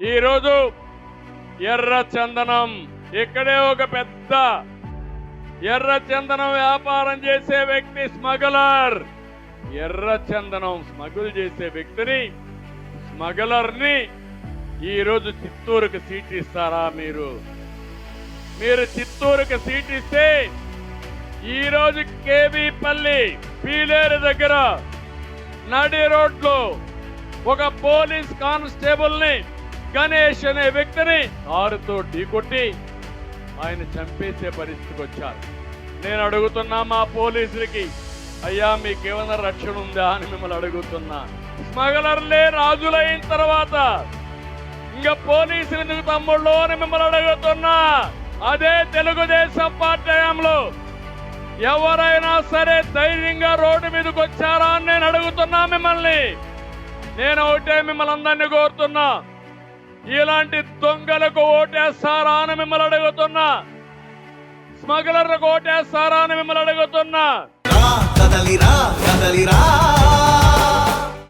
ఈరోజు ఎర్ర చందనం ఇక్కడే ఒక పెద్ద ఎర్ర చందనం వ్యాపారం చేసే వ్యక్తి స్మగ్లర్. ఎర్ర చందనం స్మగుల్ చేసే వ్యక్తిని, స్మగ్లర్ని ఈరోజు చిత్తూరుకు సీట్ ఇస్తారా? మీరు చిత్తూరుకు సీట్ ఇస్తే ఈరోజు కేవీపల్లి పీలేరు దగ్గర నడి రోడ్లో ఒక పోలీస్ కానిస్టేబుల్ ని, గణేష్ అనే వ్యక్తిని కారుతో ఢీకొట్టి ఆయన చంపేసే పరిస్థితికి వచ్చారు. నేను అడుగుతున్నా మా పోలీసులకి, అయ్యా మీకేమైనా రక్షణ ఉందా అని మిమ్మల్ని అడుగుతున్నా. స్మగ్లర్లే రాజులైన తర్వాత ఇంకా పోలీసులు ఎందుకు తమ్ముళ్ళు అని మిమ్మల్ని అడుగుతున్నా. అదే తెలుగుదేశం పార్టీ హయాంలో ఎవరైనా సరే ధైర్యంగా రోడ్డు మీదకి వచ్చారా అని నేను అడుగుతున్నా మిమ్మల్ని. నేను ఒకటే మిమ్మల్ని అందరినీ కోరుతున్నా, ఇలాంటి దొంగలకు ఓటేస్తారా అని మిమ్మల్ని అడుగుతున్నా. స్మగ్లర్లకు ఓటేస్తారా అని మిమ్మల్ని అడుగుతున్నా. కదలిరా